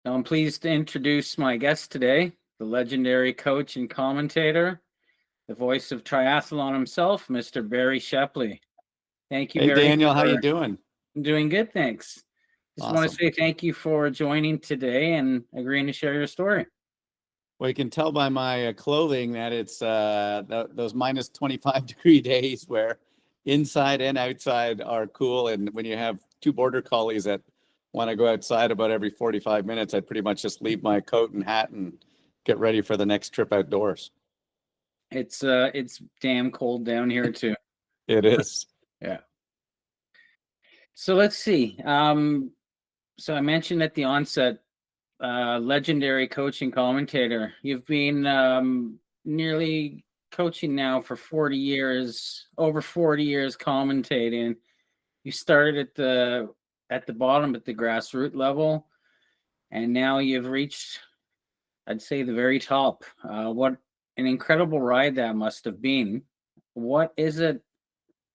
Now, I'm pleased to introduce my guest today, the legendary coach and commentator, the voice of triathlon himself, Mr. Barrie Shepley. Thank you, Hey Barrie, Daniel, how you for doing? doing good. Thanks. Just want to Awesome. say thank you for joining today and agreeing to share your story. Well, you can tell by my clothing that it's those minus 25-degree days where inside and outside are cool. And when you have two border collies that want to go outside about every 45 minutes, I pretty much just leave my coat and hat and get ready for the next trip outdoors. It's damn cold down here too. It is. Yeah. So let's see. So I mentioned at the onset, legendary coaching commentator. You've been nearly coaching now for 40 years, over 40 years commentating. You started at the bottom, at the grassroots level, and now you've reached, I'd say, the very top. What an incredible ride that must have been. What is it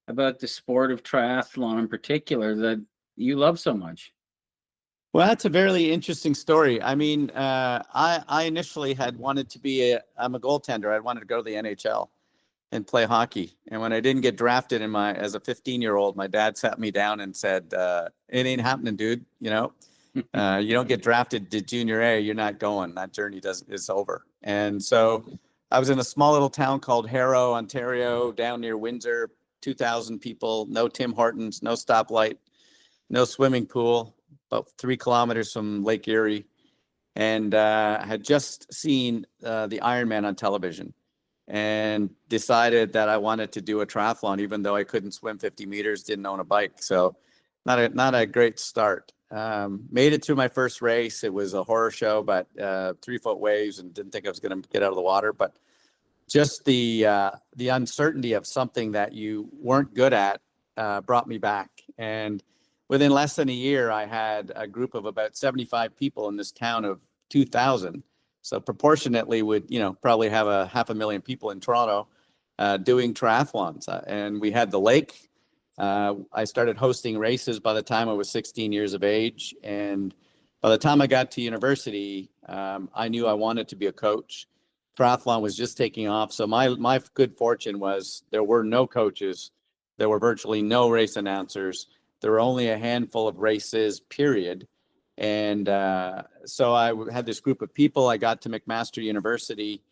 about the sport of triathlon in particular that you love so much? Well, that's a very interesting story. I mean, I initially had wanted to be I'm a goaltender. I wanted to go to the NHL and play hockey. And when I didn't get drafted as a 15-year-old, my dad sat me down and said, it ain't happening, dude. You don't get drafted to junior A, you're not going. That journey is over. And so I was in a small little town called Harrow, Ontario, down near Windsor, 2,000 people, no Tim Hortons, no stoplight, no swimming pool, about 3 kilometers from Lake Erie, and had just seen the Ironman on television and decided that I wanted to do a triathlon, even though I couldn't swim 50 meters, didn't own a bike. So not a great start. Made it through my first race. It was a horror show, but 3-foot waves, and didn't think I was going to get out of the water. But just the uncertainty of something that you weren't good at brought me back. And within less than a year, I had a group of about 75 people in this town of 2,000. So proportionately would, probably have a 500,000 people in Toronto doing triathlons. And we had the lake. I started hosting races by the time I was 16 years of age. And by the time I got to university, I knew I wanted to be a coach. Triathlon was just taking off. So my good fortune was there were no coaches. There were virtually no race announcers. There were only a handful of races, period. And so I had this group of people. I got to McMaster University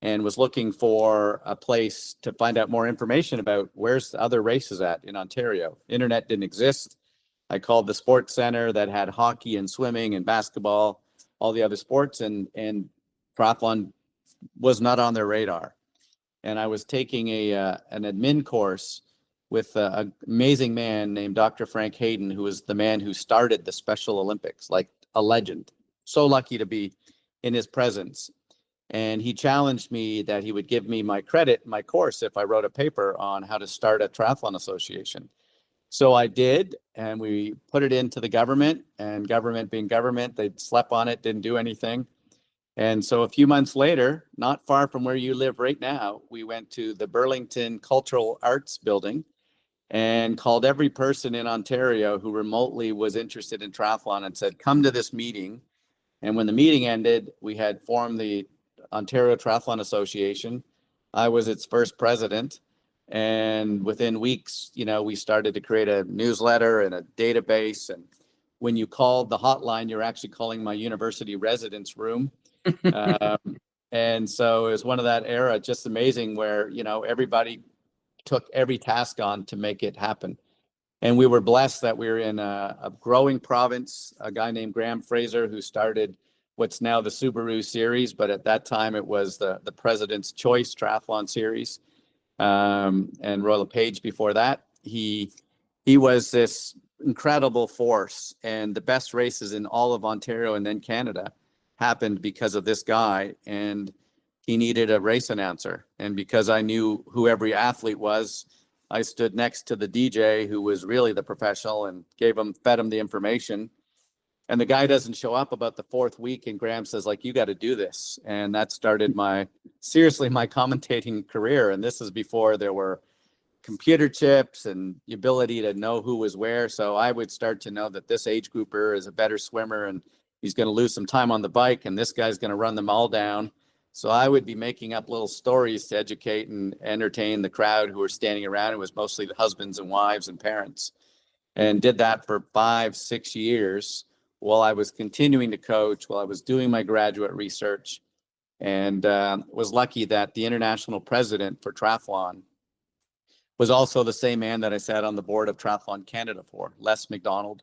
and was looking for a place to find out more information about where's the other races at in Ontario. Internet didn't exist. I called the sports center that had hockey and swimming and basketball, all the other sports, and triathlon was not on their radar. And I was taking an admin course with an amazing man named Dr. Frank Hayden, who was the man who started the Special Olympics, like a legend. So lucky to be in his presence. And he challenged me that he would give me my credit, my course, if I wrote a paper on how to start a triathlon association. So I did, and we put it into the government, and government being government, they slept on it, didn't do anything. And so a few months later, not far from where you live right now, we went to the Burlington Cultural Arts Building and called every person in Ontario who remotely was interested in triathlon and said, come to this meeting. And when the meeting ended, we had formed the Ontario Triathlon Association. I was its first president. And within weeks, we started to create a newsletter and a database. And when you called the hotline, you're actually calling my university residence room. And so it was one of that era, just amazing, where, everybody took every task on to make it happen. And we were blessed that we were in a growing province, a guy named Graham Fraser, who started what's now the Subaru series, but at that time it was the President's Choice Triathlon series. And Royal LePage before that. He was this incredible force, and the best races in all of Ontario and then Canada happened because of this guy. And he needed a race announcer. And because I knew who every athlete was, I stood next to the DJ who was really the professional and fed him the information. And the guy doesn't show up about the 4th week, and Graham says, you got to do this. And that started my commentating career. And this is before there were computer chips and the ability to know who was where. So I would start to know that this age grouper is a better swimmer, and he's going to lose some time on the bike, and this guy's going to run them all down. So I would be making up little stories to educate and entertain the crowd who were standing around. It was mostly the husbands and wives and parents, and did that for 5-6 years while I was continuing to coach, while I was doing my graduate research, and was lucky that the international president for triathlon was also the same man that I sat on the board of Triathlon Canada for, Les McDonald.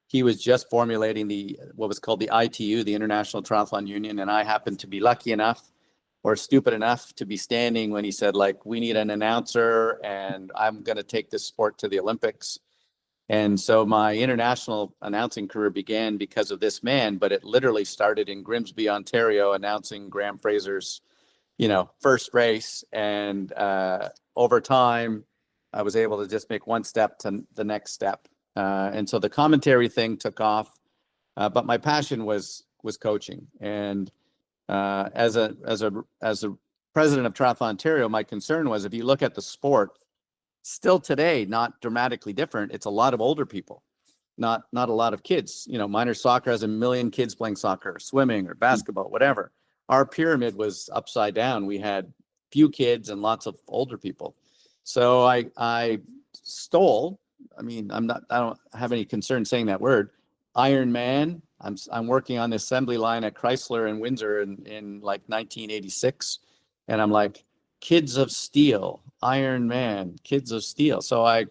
He was just formulating what was called the ITU, the International Triathlon Union, and I happened to be lucky enough or stupid enough to be standing when he said, like, we need an announcer, and I'm going to take this sport to the Olympics. And so my international announcing career began because of this man, but it literally started in Grimsby, Ontario, announcing Graham Fraser's, first race. And over time, I was able to just make one step to the next step. And so the commentary thing took off, but my passion was coaching. And as a president of Triathlon Ontario, my concern was, if you look at the sport, still today, not dramatically different. It's a lot of older people, not a lot of kids. Minor soccer has 1 million kids playing soccer, swimming or basketball, whatever. Our pyramid was upside down. We had few kids and lots of older people. So I stole. I don't have any concern saying that word. Iron Man. I'm working on the assembly line at Chrysler in Windsor in like 1986, and I'm like, kids of steel, Iron Man, kids of steel. So I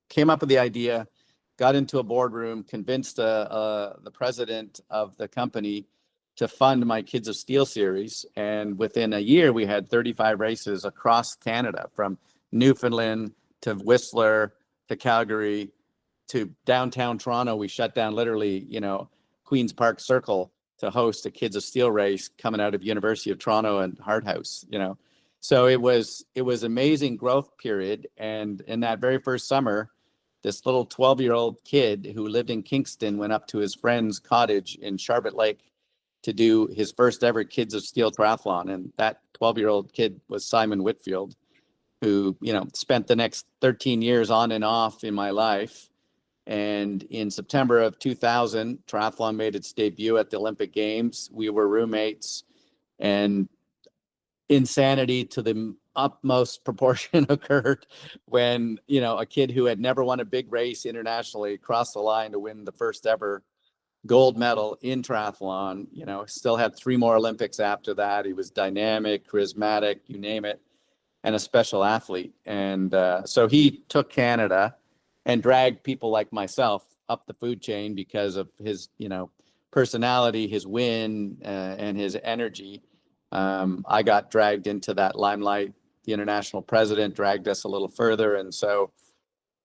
came up with the idea, got into a boardroom, convinced the president of the company to fund my Kids of Steel series. And within a year, we had 35 races across Canada, from Newfoundland to Whistler to Calgary to downtown Toronto. We shut down literally, Queen's Park Circle to host a Kids of Steel race coming out of University of Toronto and Hardhouse, So it was amazing growth period. And in that very first summer, this little 12-year-old kid who lived in Kingston went up to his friend's cottage in Sharbot Lake to do his first ever Kids of Steel triathlon. And that 12-year-old kid was Simon Whitfield, who, spent the next 13 years on and off in my life. And in September of 2000, triathlon made its debut at the Olympic Games. We were roommates, and insanity to the utmost proportion occurred when, a kid who had never won a big race internationally crossed the line to win the first ever gold medal in triathlon. Still had 3 more Olympics after that. He was dynamic, charismatic, you name it, and a special athlete. And so he took Canada and dragged people like myself up the food chain because of his, personality, his win, and his energy. I got dragged into that limelight. The international president dragged us a little further. And so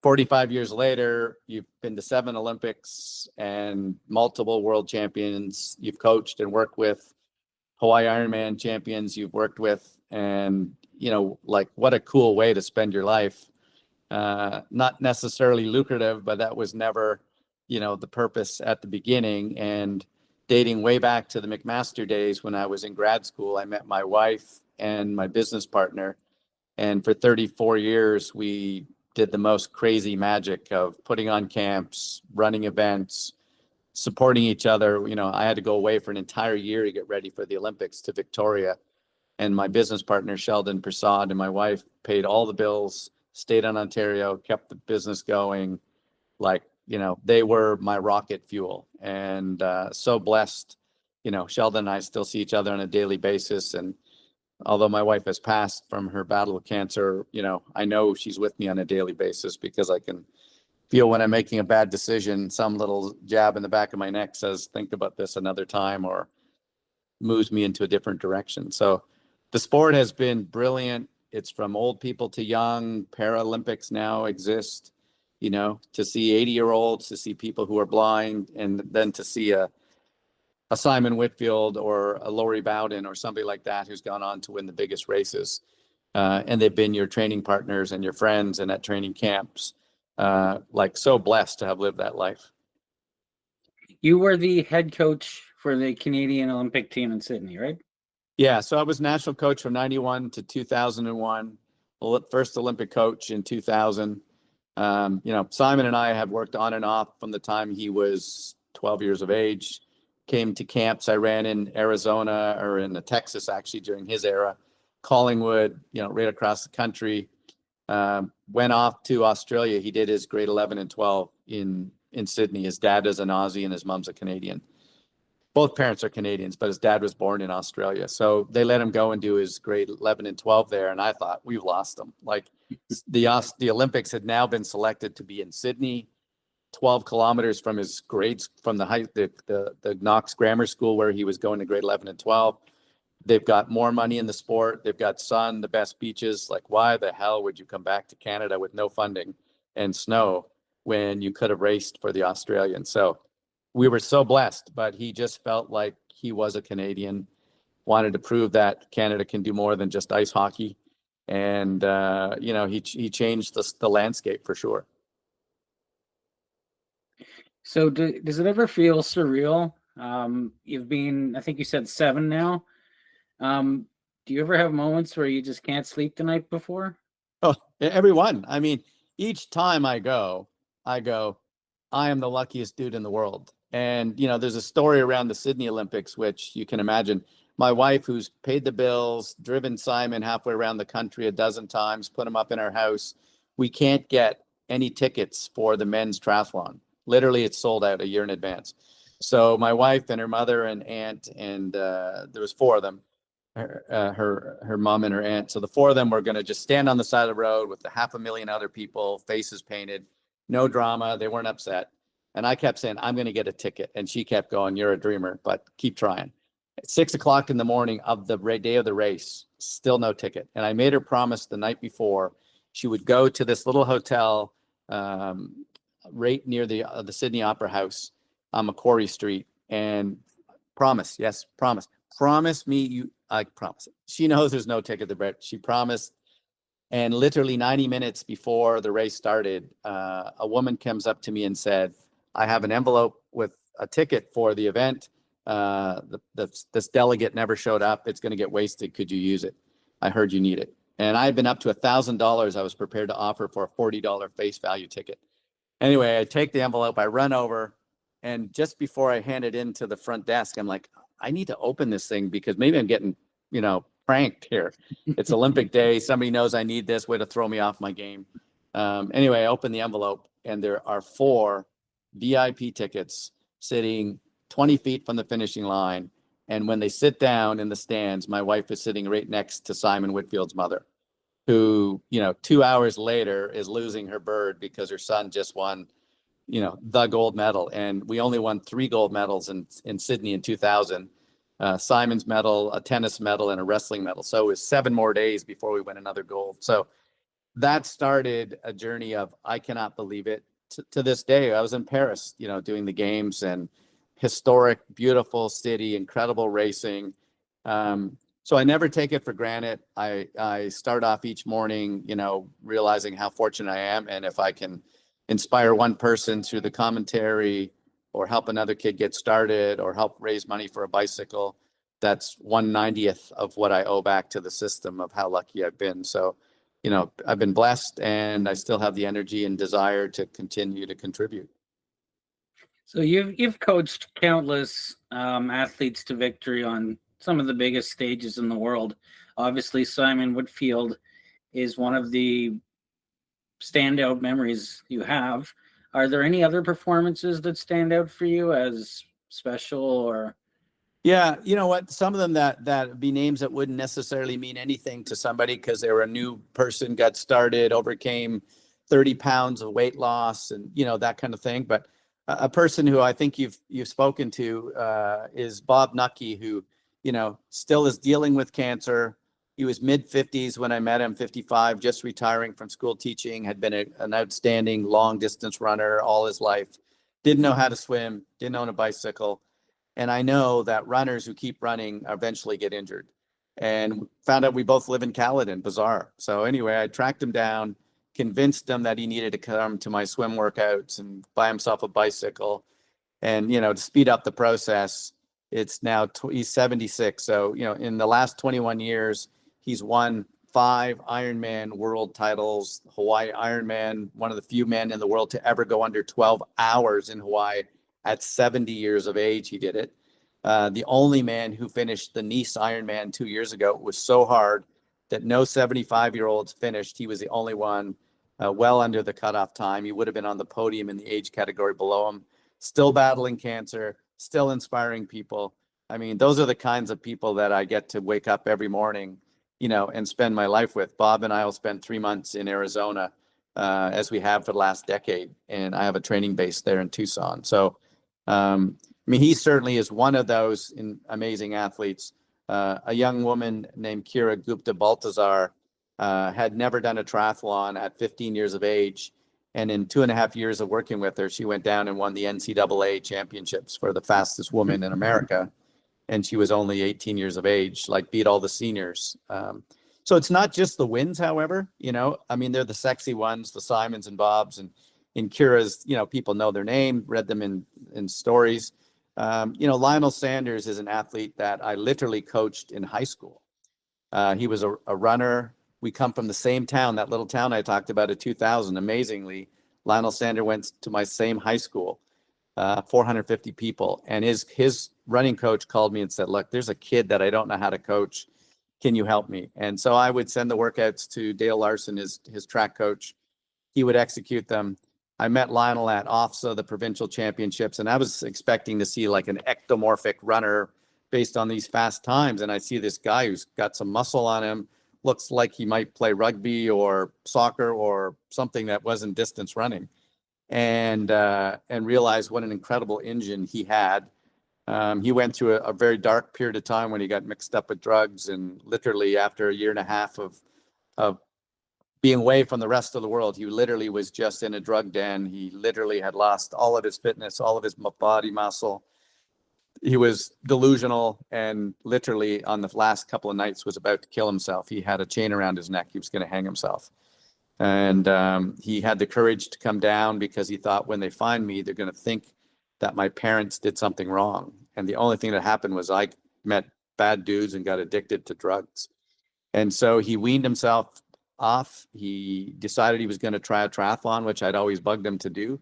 45 years later, you've been to 7 Olympics and multiple world champions. You've coached and worked with Hawaii Ironman champions you've worked with. And, what a cool way to spend your life. Not necessarily lucrative, but that was never, the purpose at the beginning. And dating way back to the McMaster days when I was in grad school, I met my wife and my business partner. And for 34 years, we did the most crazy magic of putting on camps, running events, supporting each other. I had to go away for an entire year to get ready for the Olympics to Victoria. And my business partner, Sheldon Prasad, and my wife paid all the bills, stayed in Ontario, kept the business going. They were my rocket fuel, and so blessed. Sheldon and I still see each other on a daily basis. And although my wife has passed from her battle with cancer, I know she's with me on a daily basis because I can feel when I'm making a bad decision, some little jab in the back of my neck says, think about this another time, or moves me into a different direction. So the sport has been brilliant. It's from old people to young. Paralympics now exist, to see 80-year-olds, to see people who are blind, and then to see a Simon Whitfield or a Lori Bowden or somebody like that who's gone on to win the biggest races. And they've been your training partners and your friends and at training camps. So blessed to have lived that life. You were the head coach for the Canadian Olympic team in Sydney, right? Yeah, so I was national coach from 91 to 2001, first Olympic coach in 2000. Simon and I have worked on and off from the time he was 12 years of age. came to camps. I ran in Arizona or in Texas, actually, during his era, Collingwood, right across the country. Went off to Australia. He did his grade 11 and 12 in Sydney. His dad is an Aussie and his mom's a Canadian. Both parents are Canadians, but his dad was born in Australia. So they let him go and do his grade 11 and 12 there. And I thought, we've lost him. Like the Olympics had now been selected to be in Sydney, 12 kilometers from his grades, from the Knox Grammar School where he was going to grade 11 and 12. They've got more money in the sport. They've got sun, the best beaches. Like, why the hell would you come back to Canada with no funding and snow when you could have raced for the Australians? So we were so blessed, but he just felt like he was a Canadian, wanted to prove that Canada can do more than just ice hockey. And, he changed the landscape for sure. So does it ever feel surreal? You've been, I think you said 7 now. Do you ever have moments where you just can't sleep the night before? Oh, everyone. I mean, each time I go, I am the luckiest dude in the world. And, there's a story around the Sydney Olympics, which you can imagine. My wife, who's paid the bills, driven Simon halfway around the country a dozen times, put him up in our house. We can't get any tickets for the men's triathlon. Literally, it's sold out a year in advance. So my wife and her mother and aunt, and there was 4 of them, her mom and her aunt. So the 4 of them were going to just stand on the side of the road with the 500,000 other people, faces painted, no drama. They weren't upset. And I kept saying, I'm going to get a ticket. And she kept going, you're a dreamer, but keep trying. At 6 o'clock in the morning of the day of the race, still no ticket. And I made her promise the night before she would go to this little hotel right near the Sydney Opera House on Macquarie Street and promise me I promise it. She knows there's no ticket to Brett. She promised. And literally 90 minutes before the race started, a woman comes up to me and said, I have an envelope with a ticket for the event. This delegate never showed up. It's going to get wasted. Could you use it? I heard you need it. And I had been up to $1,000 I was prepared to offer for a $40 face value ticket. Anyway, I take the envelope, I run over, and just before I hand it into the front desk, I'm like, I need to open this thing because maybe I'm getting, pranked here. It's Olympic Day. Somebody knows I need this, way to throw me off my game. Anyway, I open the envelope and there are 4 VIP tickets sitting 20 feet from the finishing line. And when they sit down in the stands, my wife is sitting right next to Simon Whitfield's mother, who, 2 hours later is losing her bird because her son just won, the gold medal. And we only won 3 gold medals in Sydney in 2000. Simon's medal, a tennis medal, and a wrestling medal. So it was 7 more days before we win another gold. So that started a journey of, I cannot believe it. To this day, I was in Paris, doing the games, and historic, beautiful city, incredible racing. So I never take it for granted. I start off each morning, realizing how fortunate I am. And if I can inspire one person through the commentary or help another kid get started or help raise money for a bicycle, that's 1/90th of what I owe back to the system of how lucky I've been. So, I've been blessed and I still have the energy and desire to continue to contribute. So you've coached countless athletes to victory on some of the biggest stages in the world. Obviously, Simon Whitfield is one of the standout memories you have. Are there any other performances that stand out for you as special or? Yeah, you know what? Some of them that be names that wouldn't necessarily mean anything to somebody because they were a new person, got started, overcame 30 pounds of weight loss, and that kind of thing. But a person who I think you've spoken to is Bob Nucky, who still is dealing with cancer. He was mid-50s when I met him, 55, just retiring from school teaching, had been an outstanding long distance runner all his life, didn't know how to swim, didn't own a bicycle. And I know that runners who keep running eventually get injured. And found out we both live in Caledon, bizarre. So anyway, I tracked him down, convinced him that he needed to come to my swim workouts and buy himself a bicycle. And, to speed up the process, it's now, he's 76. So, in the last 21 years, he's won 5 Ironman world titles, Hawaii Ironman, one of the few men in the world to ever go under 12 hours in Hawaii. At 70 years of age, he did it. the only man who finished the Nice Ironman 2 years ago. It was so hard that no 75-year-olds finished. He was the only one well under the cutoff time. He would have been on the podium in the age category below him, still battling cancer, still inspiring people. I mean, those are the kinds of people that I get to wake up every morning, and spend my life with. Bob and I will spend 3 months in Arizona, as we have for the last decade. And I have a training base there in Tucson. So, I mean, he certainly is one of those amazing athletes. A young woman named Kira Gupta Baltazar had never done a triathlon at 15 years of age. And in 2.5 years of working with her, she went down and won the NCAA championships for the fastest woman in America. And she was only 18 years of age, like beat all the seniors. So it's not just the wins, however, I mean, they're the sexy ones, the Simons and Bobs, and in Kira's, people know their name, read them in stories. Lionel Sanders is an athlete that I literally coached in high school. He was a runner. We come from the same town, that little town I talked about in 2000. Amazingly, Lionel Sanders went to my same high school, 450 people. And his running coach called me and said, look, there's a kid that I don't know how to coach. Can you help me? And so I would send the workouts to Dale Larson, his track coach. He would execute them. I met Lionel at OFSA, the provincial championships, and I was expecting to see like an ectomorphic runner based on these fast times. And I see this guy who's got some muscle on him, looks like he might play rugby or soccer or something that wasn't distance running, and realized what an incredible engine he had. He went through a very dark period of time when he got mixed up with drugs, and literally after 1.5 years of being away from the rest of the world, he literally was just in a drug den. He literally had lost all of his fitness, all of his body muscle. He was delusional, and literally on the last couple of nights was about to kill himself. He had a chain around his neck. He was going to hang himself. And he had the courage to come down because he thought, when they find me, they're going to think that my parents did something wrong. And the only thing that happened was I met bad dudes and got addicted to drugs. And so he weaned himself off. He decided he was going to try a triathlon, which I'd always bugged him to do.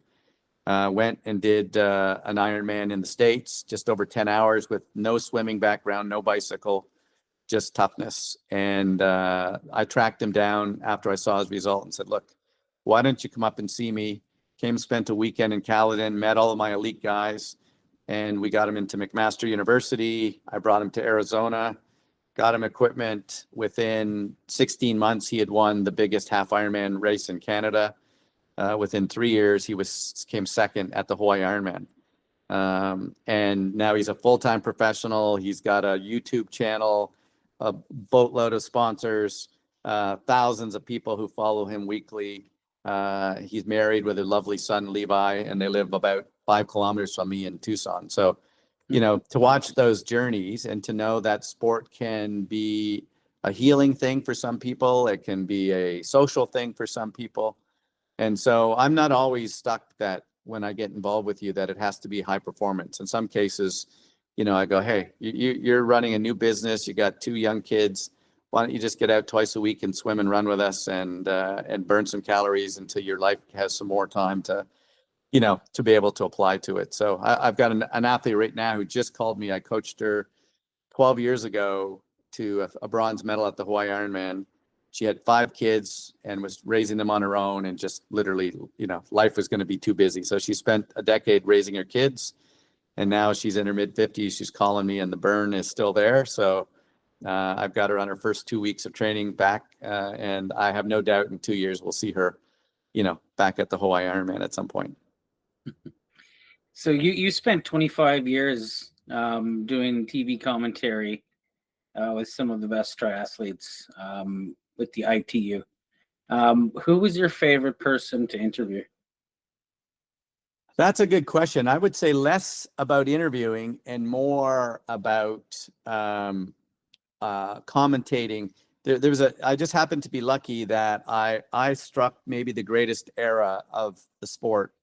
Went and did an Ironman in the States, just over 10 hours with no swimming background, no bicycle, just toughness. And I tracked him down after I saw his result and said, look, why don't you come up and see me? Came, spent a weekend in Caledon, met all of my elite guys, and we got him into McMaster University. I brought him to Arizona, got him equipment. Within 16 months, he had won the biggest half Ironman race in Canada. Within 3 years, he came second at the Hawaii Ironman. And now he's a full-time professional. He's got a YouTube channel, a boatload of sponsors, thousands of people who follow him weekly. He's married with a lovely son, Levi, and they live about 5 kilometers from me in Tucson. So, to watch those journeys and to know that sport can be a healing thing for some people, it can be a social thing for some people. And so I'm not always stuck that when I get involved with you, that it has to be high performance. In some cases, I go, hey, you're running a new business. You got 2 young kids. Why don't you just get out twice a week and swim and run with us and burn some calories until your life has some more time to be able to apply to it. So I've got an athlete right now who just called me. I coached her 12 years ago to a bronze medal at the Hawaii Ironman. She had 5 kids and was raising them on her own, and just literally, life was going to be too busy. So she spent a decade raising her kids, and now she's in her mid-50s. She's calling me, and the burn is still there. So I've got her on her first 2 weeks of training back, and I have no doubt in 2 years we'll see her, back at the Hawaii Ironman at some point. So you spent 25 years doing TV commentary with some of the best triathletes with the ITU. Who was your favorite person to interview? That's a good question. I would say less about interviewing and more about commentating. I just happened to be lucky that I struck maybe the greatest era of the sport.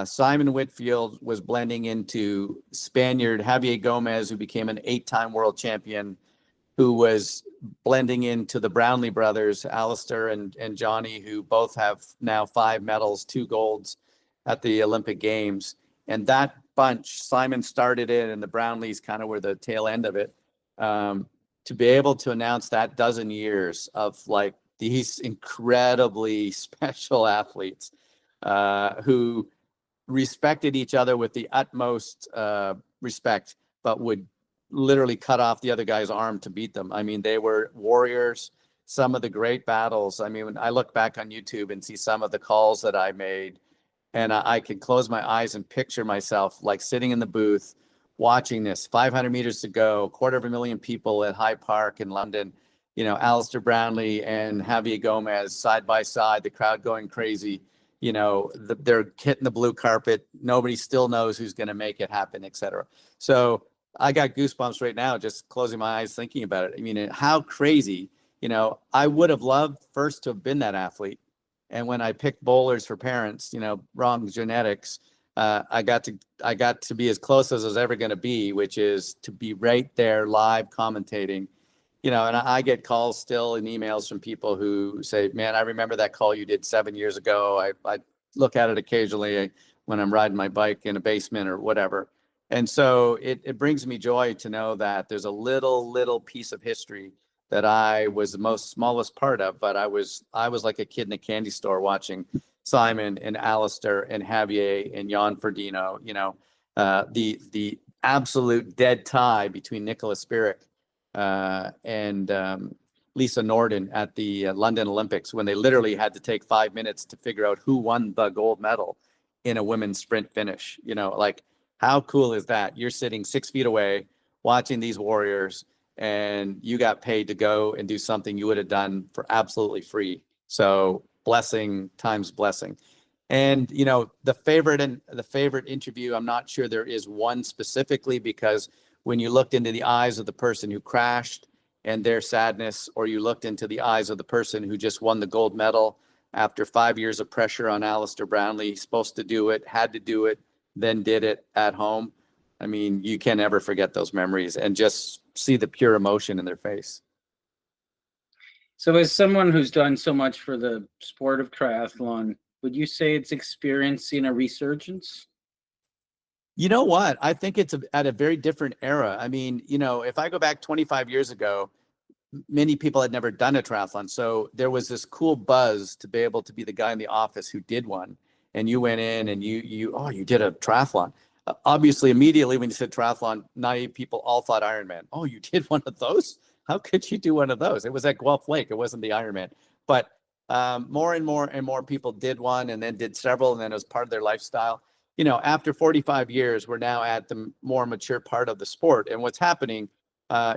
Simon Whitfield was blending into Spaniard Javier Gomez, who became an 8-time world champion, who was blending into the Brownlee brothers, Alistair and Johnny, who both have now 5 medals, 2 golds at the Olympic Games. And that bunch. Simon started it, and the Brownlees kind of were the tail end of it. To be able to announce that dozen years of like these incredibly special athletes who respected each other with the utmost respect, but would literally cut off the other guy's arm to beat them. I mean, they were warriors. Some of the great battles. I mean, when I look back on YouTube and see some of the calls that I made, and I can close my eyes and picture myself like sitting in the booth watching this, 500 meters to go, 250,000 people at Hyde Park in London, you know, Alistair Brownlee and Javier Gomez side by side, the crowd going crazy, you know, they're hitting the blue carpet. Nobody still knows who's going to make it happen, et cetera. So I got goosebumps right now, just closing my eyes thinking about it. I mean, how crazy, you know, I would have loved first to have been that athlete. And when I picked bowlers for parents, you know, wrong genetics, I got to be as close as I was ever going to be, which is to be right there live commentating, you know. And I get calls still and emails from people who say, man, I remember that call you did 7 years ago. I look at it occasionally when I'm riding my bike in a basement or whatever. And so it brings me joy to know that there's a little piece of history that I was the smallest part of, but I was like a kid in a candy store watching Simon and Alistair and Javier and Jan Ferdinand, you know, the absolute dead tie between Nicholas Spirik and Lisa Norden at the London Olympics, when they literally had to take 5 minutes to figure out who won the gold medal in a women's sprint finish. You know, like, how cool is that? You're sitting 6 feet away watching these warriors, and you got paid to go and do something you would have done for absolutely free. So blessing times blessing. And, you know, the favorite interview, I'm not sure there is one specifically, because when you looked into the eyes of the person who crashed and their sadness, or you looked into the eyes of the person who just won the gold medal after 5 years of pressure on Alistair Brownlee, supposed to do it, had to do it, then did it at home. I mean, you can never forget those memories and just see the pure emotion in their face. So as someone who's done so much for the sport of triathlon, would you say it's experiencing a resurgence? You know what? I think it's at a very different era. I mean, you know, if I go back 25 years ago, many people had never done a triathlon. So there was this cool buzz to be able to be the guy in the office who did one. And you went in and you did a triathlon. Obviously, immediately when you said triathlon, naive people all thought Ironman. Oh, you did one of those? How could you do one of those? It was at Guelph Lake. It wasn't the Ironman. But more and more people did one, and then did several, and then it was part of their lifestyle. You know, after 45 years, we're now at the more mature part of the sport. And what's happening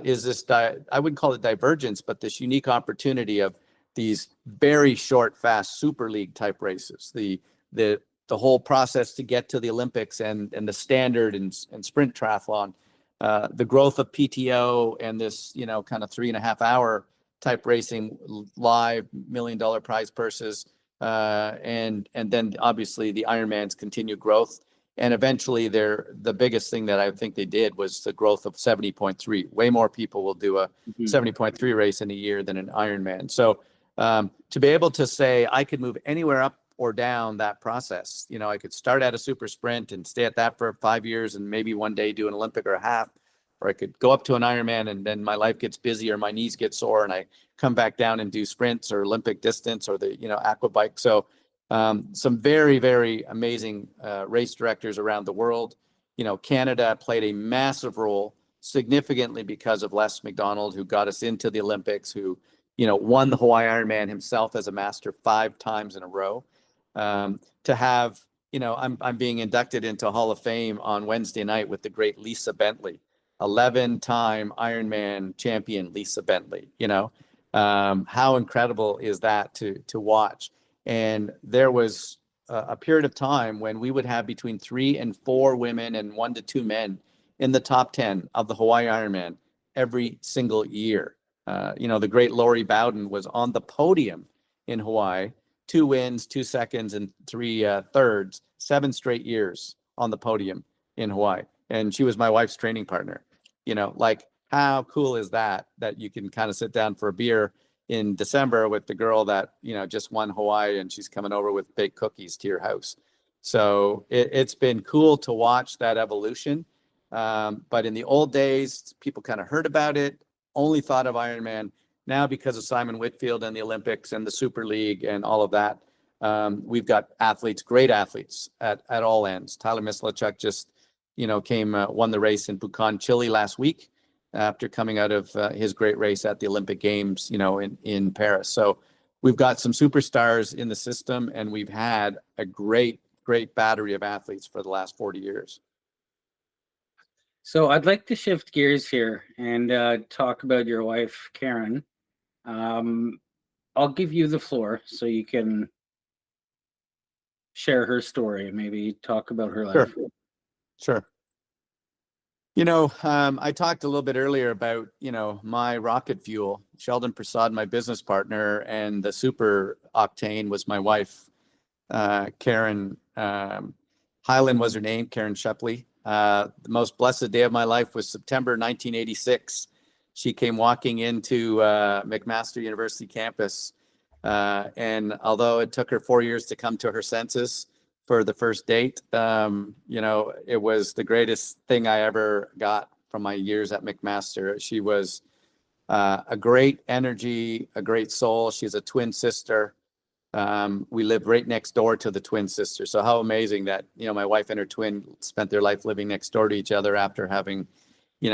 is this, I wouldn't call it divergence, but this unique opportunity of these very short, fast Super League type races. The whole process to get to the Olympics and the standard and sprint triathlon, the growth of PTO and this, you know, kind of 3.5 hour type racing, live $1 million prize purses, and then obviously the Ironman's continued growth. And eventually the biggest thing that I think they did was the growth of 70.3. Way more people will do a 70.3 race in a year than an Ironman. So to be able to say I could move anywhere up or down that process, you know, I could start at a super sprint and stay at that for 5 years and maybe one day do an Olympic or a half, or I could go up to an Ironman and then my life gets busy or my knees get sore and I come back down and do sprints or Olympic distance or the, you know, aqua bike. So some very, very amazing race directors around the world. You know, Canada played a massive role, significantly because of Les McDonald, who got us into the Olympics, who, you know, won the Hawaii Ironman himself as a master 5 times in a row. To have, you know, I'm being inducted into Hall of Fame on Wednesday night with the great Lisa Bentley, 11-time Ironman champion Lisa Bentley. You know, how incredible is that to watch? And there was a period of time when we would have between 3 and 4 women and 1 to 2 men in the top 10 of the Hawaii Ironman every single year. You know, the great Lori Bowden was on the podium in Hawaii, 2 wins, 2 seconds, and 3 thirds, 7 straight years on the podium in Hawaii. And she was my wife's training partner. You know, like, how cool is that you can kind of sit down for a beer in December with the girl that, you know, just won Hawaii and she's coming over with baked cookies to your house. So it's been cool to watch that evolution. But in the old days, people kind of heard about it, only thought of Ironman. Now, because of Simon Whitfield and the Olympics and the Super League and all of that, we've got athletes, great athletes at all ends. Tyler Mislachuk just, won the race in Busan, Chile last week after coming out of his great race at the Olympic Games, in Paris. So we've got some superstars in the system, and we've had a great battery of athletes for the last 40 years. So I'd like to shift gears here and talk about your wife, Caron. I'll give you the floor so you can share her story, maybe talk about her life. Sure. I talked a little bit earlier about, my rocket fuel, Sheldon Prasad, my business partner, and the super octane was my wife, Caron. Highland was her name, Caron Shepley. The most blessed day of my life was September 1986. She came walking into McMaster University campus. And although it took her 4 years to come to her senses for the first date, it was the greatest thing I ever got from my years at McMaster. She was a great energy, a great soul. She's a twin sister. We lived right next door to the twin sister. So how amazing that, my wife and her twin spent their life living next door to each other after having,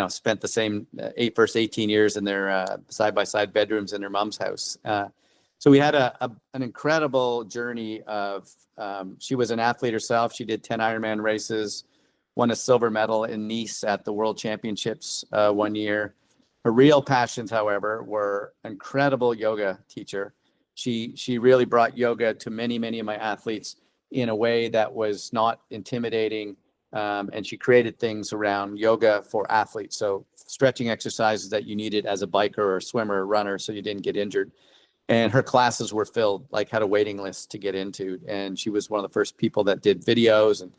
spent the same first 18 years in their side-by-side bedrooms in their mom's house. So we had an incredible journey of, she was an athlete herself. She did 10 Ironman races, won a silver medal in Nice at the World Championships one year. Her real passions, however, were incredible yoga teacher. She really brought yoga to many of my athletes in a way that was not intimidating. And she created things around yoga for athletes. So stretching exercises that you needed as a biker or a swimmer or runner so you didn't get injured. And her classes were filled, had a waiting list to get into. And she was one of the first people that did videos and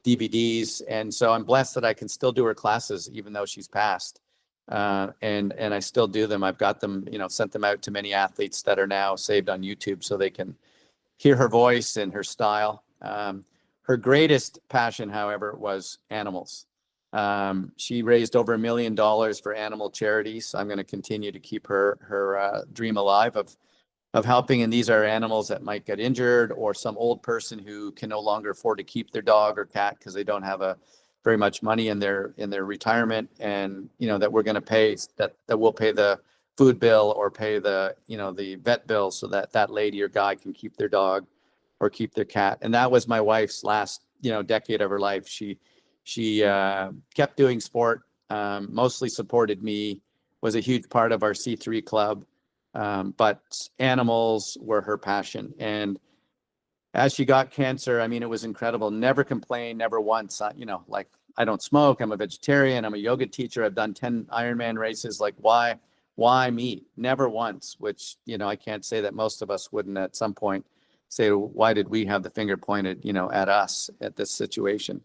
DVDs. And so I'm blessed that I can still do her classes, even though she's passed. And I still do them. I've got them, sent them out to many athletes that are now saved on YouTube so they can hear her voice and her style. Her greatest passion, however, was animals. She raised over $1 million for animal charities. I'm going to continue to keep her dream alive of helping. And these are animals that might get injured, or some old person who can no longer afford to keep their dog or cat because they don't have very much money in their retirement, and that we're going to pay that we'll pay the food bill or pay the the vet bill so that lady or guy can keep their dog or keep their cat. And that was my wife's last decade of her life. She kept doing sport, mostly supported me, was a huge part of our C3 club, but animals were her passion. And as she got cancer, it was incredible. Never complained, never once. I don't smoke. I'm a vegetarian. I'm a yoga teacher. I've done 10 Ironman races. Why me? Never once, which, I can't say that most of us wouldn't at some point say, why did we have the finger pointed, at us at this situation?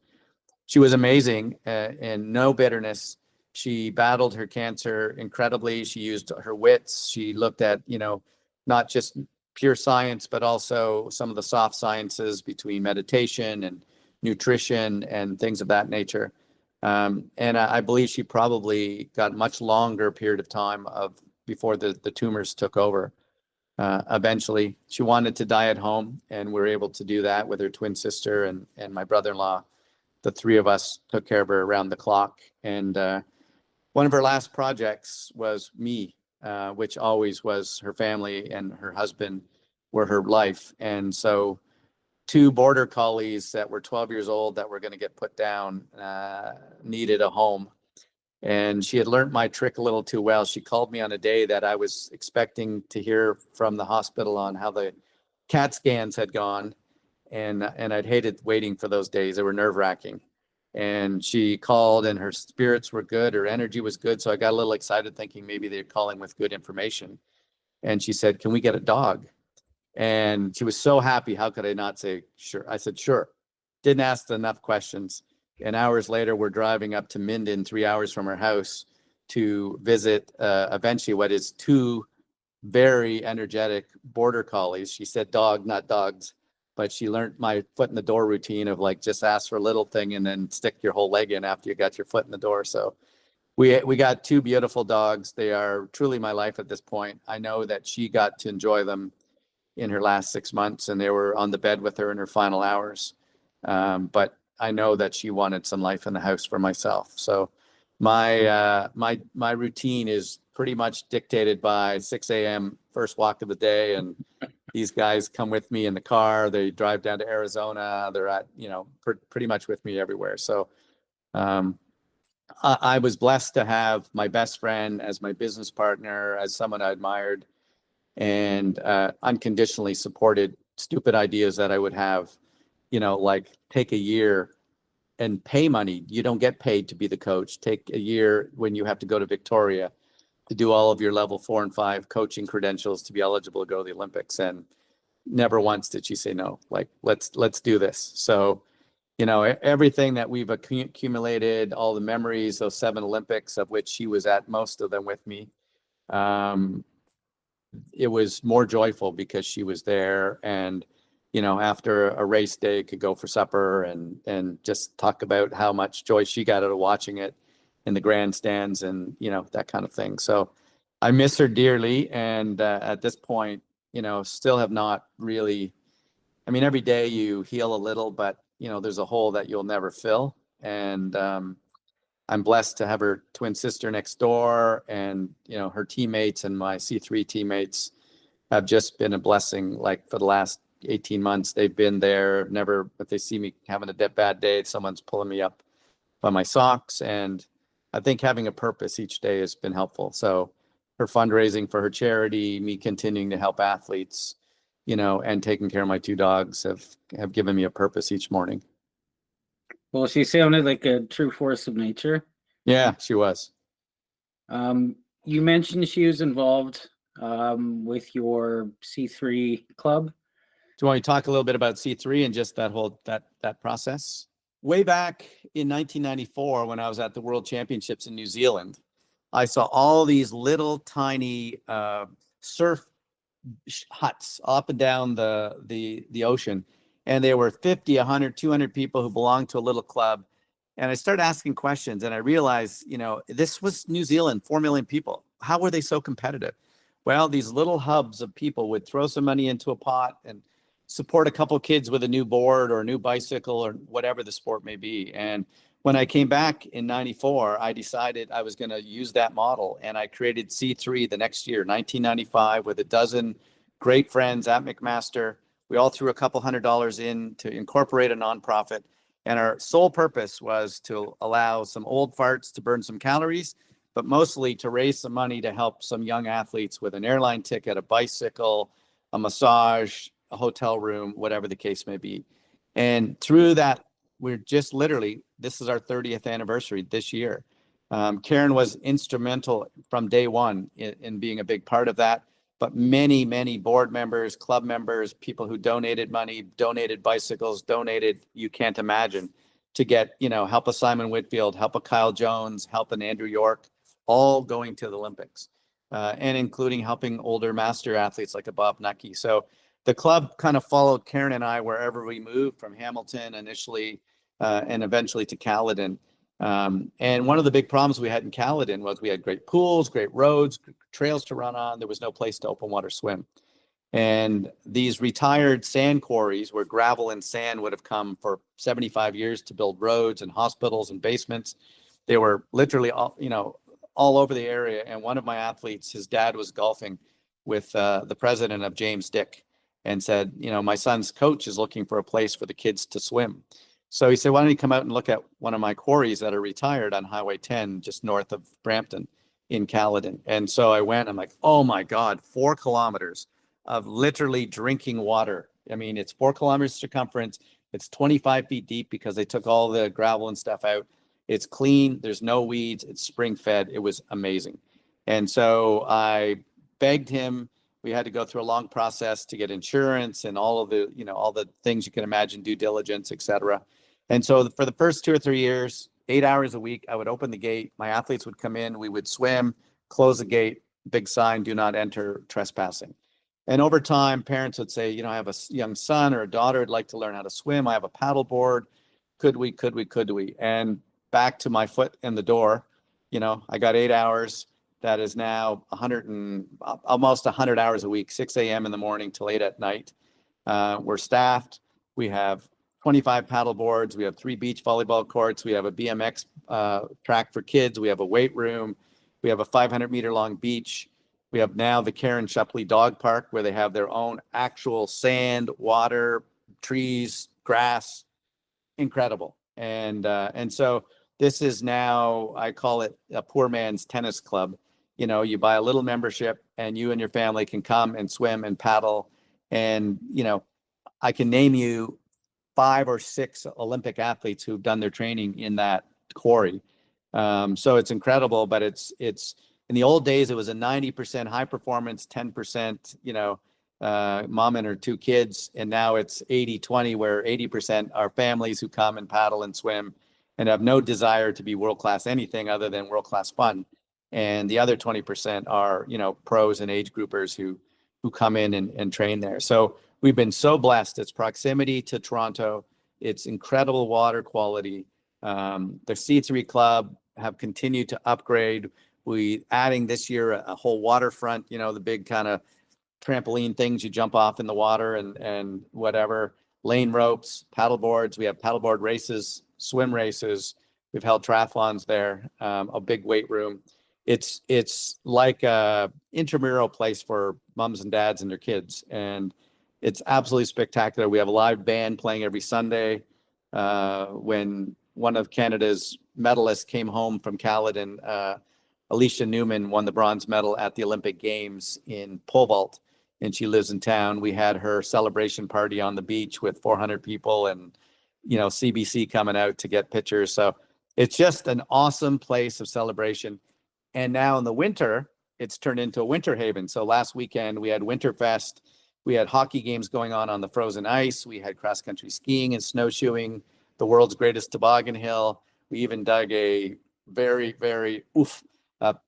She was amazing, and no bitterness. She battled her cancer incredibly. She used her wits. She looked at, not just pure science, but also some of the soft sciences between meditation and nutrition and things of that nature. And I believe she probably got much longer period of time before the tumors took over. Eventually, she wanted to die at home, and we were able to do that with her twin sister and my brother-in-law. The three of us took care of her around the clock. And one of her last projects was me, which always was her family, and her husband were her life. And so 2 border collies that were 12 years old that were going to get put down needed a home. And she had learned my trick a little too well. She called me on a day that I was expecting to hear from the hospital on how the CAT scans had gone. And I'd hated waiting for those days. They were nerve-wracking. And she called, and her spirits were good. Her energy was good. So I got a little excited, thinking maybe they're calling with good information. And she said, "Can we get a dog?" And she was so happy. How could I not say sure? I said, sure. Didn't ask enough questions. And hours later, we're driving up to Minden, 3 hours from her house, to visit eventually what is 2 very energetic border collies. She said dog, not dogs. but she learned my foot in the door routine of like, just ask for a little thing and then stick your whole leg in after you got your foot in the door. So we got two beautiful dogs. They are truly my life at this point. I know that she got to enjoy them in her last 6 months, and they were on the bed with her in her final hours. But I know that she wanted some life in the house for myself. So my routine is pretty much dictated by 6 a.m. first walk of the day, and these guys come with me in the car. They drive down to Arizona. They're at, pretty much with me everywhere. So I was blessed to have my best friend as my business partner, as someone I admired, and unconditionally supported stupid ideas that I would have, like take a year and pay money. You don't get paid to be the coach. Take a year when you have to go to Victoria to do all of your level 4 and 5 coaching credentials to be eligible to go to the Olympics. And never once did she say no. Like, let's do this. So, everything that we've accumulated, all the memories, those 7 Olympics, of which she was at most of them with me, it was more joyful because she was there. And after a race day, could go for supper and just talk about how much joy she got out of watching it in the grandstands, and that kind of thing. So I miss her dearly, and at this point, still have not really. I mean, every day you heal a little, but there's a hole that you'll never fill. And I'm blessed to have her twin sister next door, and her teammates and my C3 teammates have just been a blessing. Like, for the last 18 months, they've been there. Never, if they see me having a bad day, someone's pulling me up by my socks. And I think having a purpose each day has been helpful. So her fundraising for her charity, me continuing to help athletes, and taking care of my 2 dogs have given me a purpose each morning. Well, she sounded like a true force of nature. Yeah, she was. You mentioned she was involved with your C3 club. Do you want to talk a little bit about C3 and just that whole that process? Way back in 1994, when I was at the World Championships in New Zealand, I saw all these little tiny surf huts up and down the ocean, and there were 50, 100, 200 people who belonged to a little club. And I started asking questions, and I realized, this was New Zealand, 4 million people. How were they so competitive? Well, these little hubs of people would throw some money into a pot and support a couple of kids with a new board or a new bicycle or whatever the sport may be. And when I came back in 94, I decided I was going to use that model, and I created C3 the next year, 1995, with a dozen great friends at McMaster. We all threw a couple $100 in to incorporate a nonprofit. And our sole purpose was to allow some old farts to burn some calories, but mostly to raise some money to help some young athletes with an airline ticket, a bicycle, a massage, a hotel room, whatever the case may be. And through that, we're just literally, this is our 30th anniversary this year. Caron was instrumental from day one in being a big part of that. But many, many board members, club members, people who donated money, donated bicycles, donated, you can't imagine, to get, help a Simon Whitfield, help a Kyle Jones, help an Andrew York, all going to the Olympics, and including helping older master athletes like a Bob Nucky. So the club kind of followed Caron and I wherever we moved, from Hamilton initially and eventually to Caledon. And one of the big problems we had in Caledon was we had great pools, great roads, trails to run on. There was no place to open water swim. And these retired sand quarries, where gravel and sand would have come for 75 years to build roads and hospitals and basements, they were literally all over the area. And one of my athletes, his dad was golfing with the president of James Dick, and said, my son's coach is looking for a place for the kids to swim. So he said, why don't you come out and look at one of my quarries that are retired on Highway 10, just north of Brampton in Caledon. And so I went, I'm like, oh my God, 4 kilometers of literally drinking water. I mean, it's 4 kilometers circumference. It's 25 feet deep because they took all the gravel and stuff out. It's clean. There's no weeds. It's spring fed. It was amazing. And so I begged him. We had to go through a long process to get insurance and all of the, all the things you can imagine, due diligence, et cetera. And so for the first 2 or 3 years, 8 hours a week, I would open the gate. My athletes would come in. We would swim, close the gate, big sign, do not enter, trespassing. And over time, parents would say, I have a young son or a daughter who'd like to learn how to swim. I have a paddle board. Could we? And back to my foot in the door, I got 8 hours. That is now almost 100 hours a week, 6 a.m. in the morning till 8 at night. We're staffed. We have 25 paddle boards. We have 3 beach volleyball courts. We have a BMX track for kids. We have a weight room. We have a 500-meter long beach. We have now the Caron Shepley Dog Park, where they have their own actual sand, water, trees, grass. Incredible. And so this is now, I call it a poor man's tennis club. You buy a little membership and you and your family can come and swim and paddle. And, I can name you 5 or 6 Olympic athletes who've done their training in that quarry. So it's incredible, but it's in the old days, it was a 90% high performance, 10%, mom and her 2 kids. And now it's 80-20, where 80% are families who come and paddle and swim and have no desire to be world-class anything other than world-class fun. And the other 20% are, pros and age groupers who come in and train there. So we've been so blessed. It's proximity to Toronto. It's incredible water quality. The C3 Club have continued to upgrade. We adding this year a whole waterfront, the big kind of trampoline things you jump off in the water and whatever, lane ropes, paddle boards. We have paddleboard races, swim races. We've held triathlons there, a big weight room. It's like a intramural place for moms and dads and their kids. And it's absolutely spectacular. We have a live band playing every Sunday. When one of Canada's medalists came home from Caledon, Alicia Newman won the bronze medal at the Olympic Games in pole vault, and she lives in town. We had her celebration party on the beach with 400 people and, CBC coming out to get pictures. So it's just an awesome place of celebration. And now in the winter, it's turned into a winter haven. So last weekend we had Winterfest. We had hockey games going on the frozen ice. We had cross country skiing and snowshoeing, the world's greatest toboggan hill. We even dug a very, very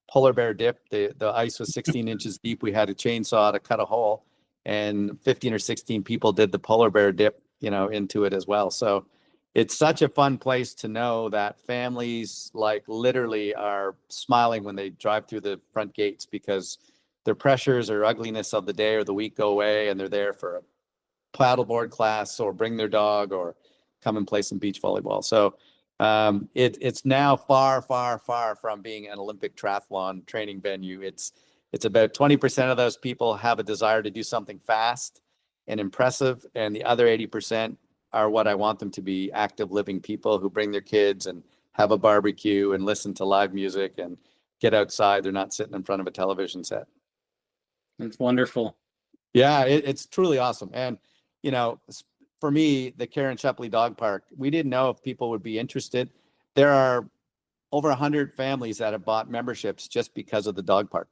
polar bear dip. The ice was 16 inches deep. We had a chainsaw to cut a hole, and 15 or 16 people did the polar bear dip, into it as well. So it's such a fun place to know that families literally are smiling when they drive through the front gates, because their pressures or ugliness of the day or the week go away, and they're there for a paddleboard class or bring their dog or come and play some beach volleyball. So it's now far, far, far from being an Olympic triathlon training venue. It's about 20% of those people have a desire to do something fast and impressive, and the other 80% are what I want them to be: active, living people who bring their kids and have a barbecue and listen to live music and get outside. They're not sitting in front of a television set. It's wonderful. Yeah, it's truly awesome. And, for me, the Caron Shepley Dog Park, we didn't know if people would be interested. There are over 100 families that have bought memberships just because of the dog park,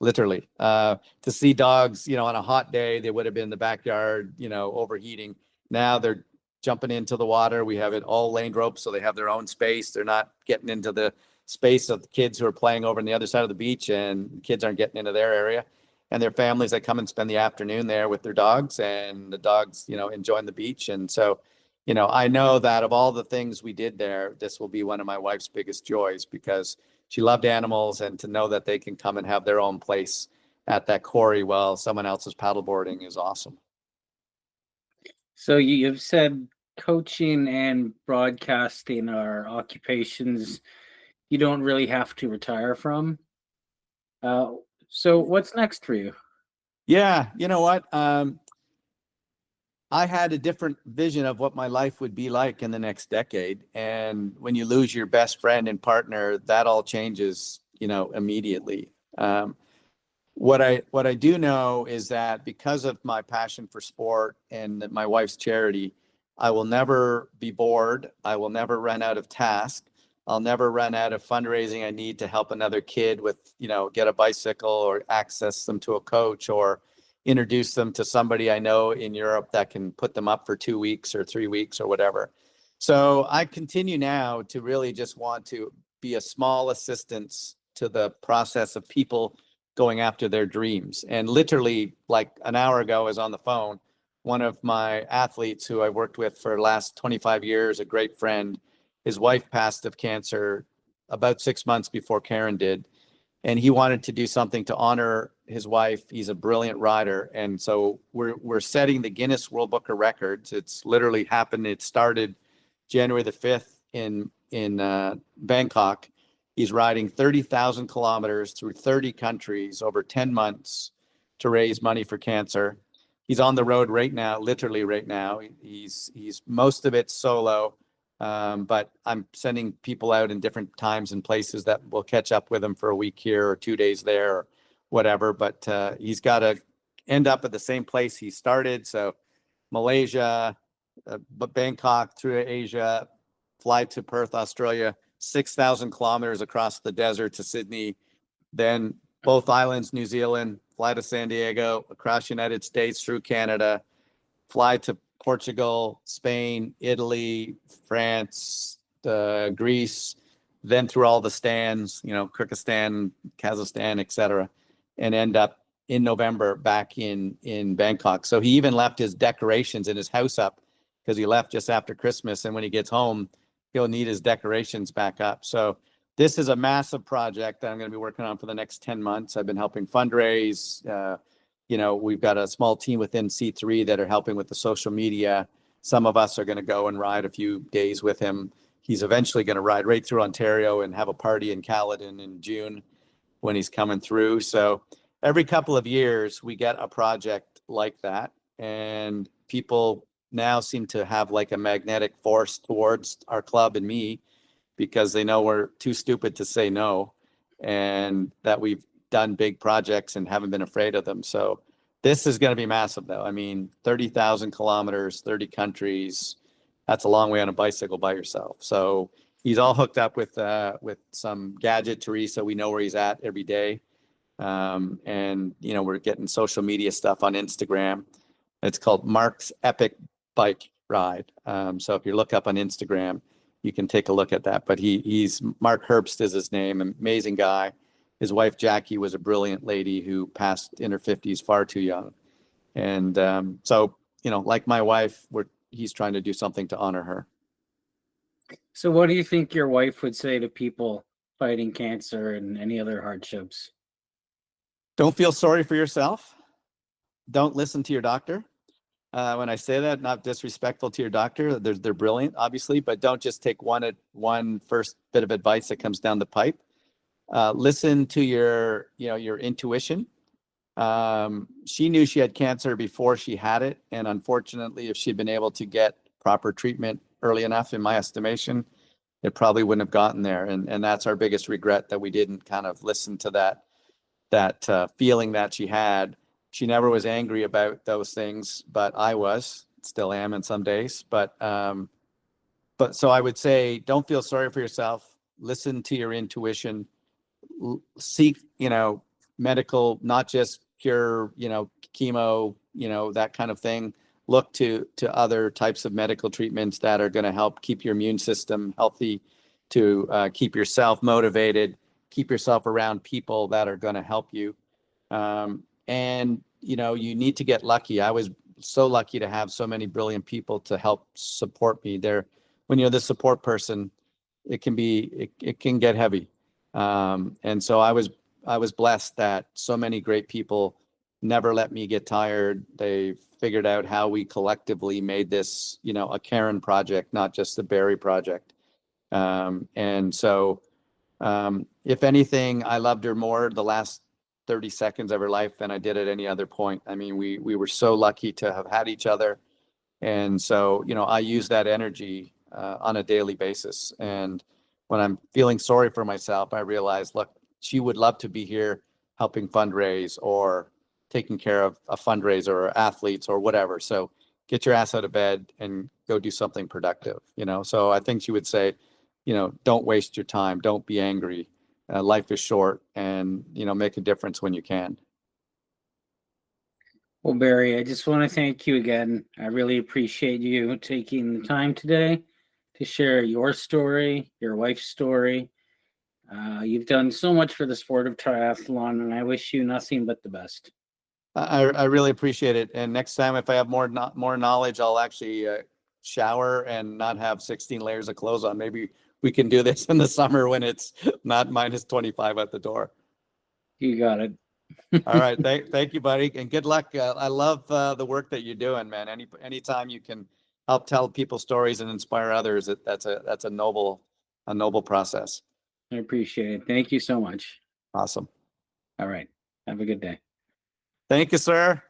literally. To see dogs, on a hot day, they would have been in the backyard, overheating. Now they're jumping into the water. We have it all laned ropes, so they have their own space. They're not getting into the space of the kids who are playing over on the other side of the beach, and kids aren't getting into their area. And their families that come and spend the afternoon there with their dogs, and the dogs, enjoying the beach. And so, I know that of all the things we did there, this will be one of my wife's biggest joys, because she loved animals, and to know that they can come and have their own place at that quarry while someone else is paddleboarding is awesome. So you've said coaching and broadcasting are occupations you don't really have to retire from. So what's next for you? Yeah, you know what? I had a different vision of what my life would be like in the next decade. And when you lose your best friend and partner, that all changes, immediately. What I do know is that because of my passion for sport and my wife's charity, I will never be bored. I will never run out of tasks. I'll never run out of fundraising I need to help another kid with, get a bicycle or access them to a coach or introduce them to somebody I know in Europe that can put them up for 2 weeks or 3 weeks or whatever. So I continue now to really just want to be a small assistance to the process of people going after their dreams. And literally, like an hour ago, I was on the phone. One of my athletes who I worked with for the last 25 years, a great friend, his wife passed of cancer about 6 months before Caron did. And he wanted to do something to honor his wife. He's a brilliant rider. And so we're setting the Guinness World Book of Records. It's literally happened. It started January the 5th in Bangkok. He's riding 30,000 kilometers through 30 countries over 10 months to raise money for cancer. He's on the road right now, literally right now. He's most of it solo, but I'm sending people out in different times and places that will catch up with him for a week here or 2 days there or whatever. But he's got to end up at the same place he started. So Malaysia, Bangkok through Asia, fly to Perth, Australia, 6,000 kilometers across the desert to Sydney, then both islands, New Zealand, fly to San Diego, across United States through Canada, fly to Portugal, Spain, Italy, France, Greece, then through all the stands, Kyrgyzstan, Kazakhstan, etc., and end up in November back in Bangkok. So he even left his decorations in his house up because he left just after Christmas. And when he gets home, he'll need his decorations back up. So this is a massive project that I'm going to be working on for the next 10 months. I've been helping fundraise. We've got a small team within C3 that are helping with the social media. Some of us are going to go and ride a few days with him. He's eventually going to ride right through Ontario and have a party in Caledon in June when he's coming through. So every couple of years we get a project like that, and people now seem to have like a magnetic force towards our club and me because they know we're too stupid to say no, and that we've done big projects and haven't been afraid of them. So this is going to be massive though. I mean, 30,000 kilometers, 30 countries, that's a long way on a bicycle by yourself. So he's all hooked up with some gadgetry, so we know where he's at every day. And we're getting social media stuff on Instagram. It's called Mark's Epic Bike Ride. So if you look up on Instagram, you can take a look at that. But he's Mark Herbst is his name, amazing guy. His wife Jackie was a brilliant lady who passed in her 50s far too young. And so like my wife, he's trying to do something to honor her. So what do you think your wife would say to people fighting cancer and any other hardships? Don't feel sorry for yourself. Don't listen to your doctor. When I say that, not disrespectful to your doctor, they're brilliant, obviously, but don't just take one first bit of advice that comes down the pipe. Listen to your intuition. She knew she had cancer before she had it, and unfortunately, if she'd been able to get proper treatment early enough, in my estimation, it probably wouldn't have gotten there. And that's our biggest regret, that we didn't kind of listen to that feeling that she had. She never was angry about those things, but I still am in some days. But so I would say, don't feel sorry for yourself. Listen to your intuition. Seek, medical, not just pure, chemo, that kind of thing. Look to other types of medical treatments that are going to help keep your immune system healthy, to keep yourself motivated, keep yourself around people that are going to help you. And, you need to get lucky. I was so lucky to have so many brilliant people to help support me there. When you're the support person, it can get heavy. And so I was blessed that so many great people never let me get tired. They figured out how we collectively made this, a Caron project, not just the Barrie project. And so, if anything, I loved her more the last 30 seconds of her life than I did at any other point. I mean, we were so lucky to have had each other. And so, I use that energy on a daily basis. And when I'm feeling sorry for myself, I realize, look, she would love to be here helping fundraise or taking care of a fundraiser or athletes or whatever. So get your ass out of bed and go do something productive, So I think she would say, don't waste your time. Don't be angry. Life is short, and, make a difference when you can. Well, Barrie, I just want to thank you again. I really appreciate you taking the time today to share your story, your wife's story, You've done so much for the sport of triathlon, and I wish you nothing but the best. I really appreciate it. And next time, if I have more knowledge, I'll actually shower and not have 16 layers of clothes on. Maybe we can do this in the summer when it's not -25 at the door. You got it. All right. Thank you, buddy. And good luck. I love the work that you're doing, man. Anytime you can help tell people stories and inspire others, that's a noble process. I appreciate it. Thank you so much. Awesome. All right. Have a good day. Thank you, sir.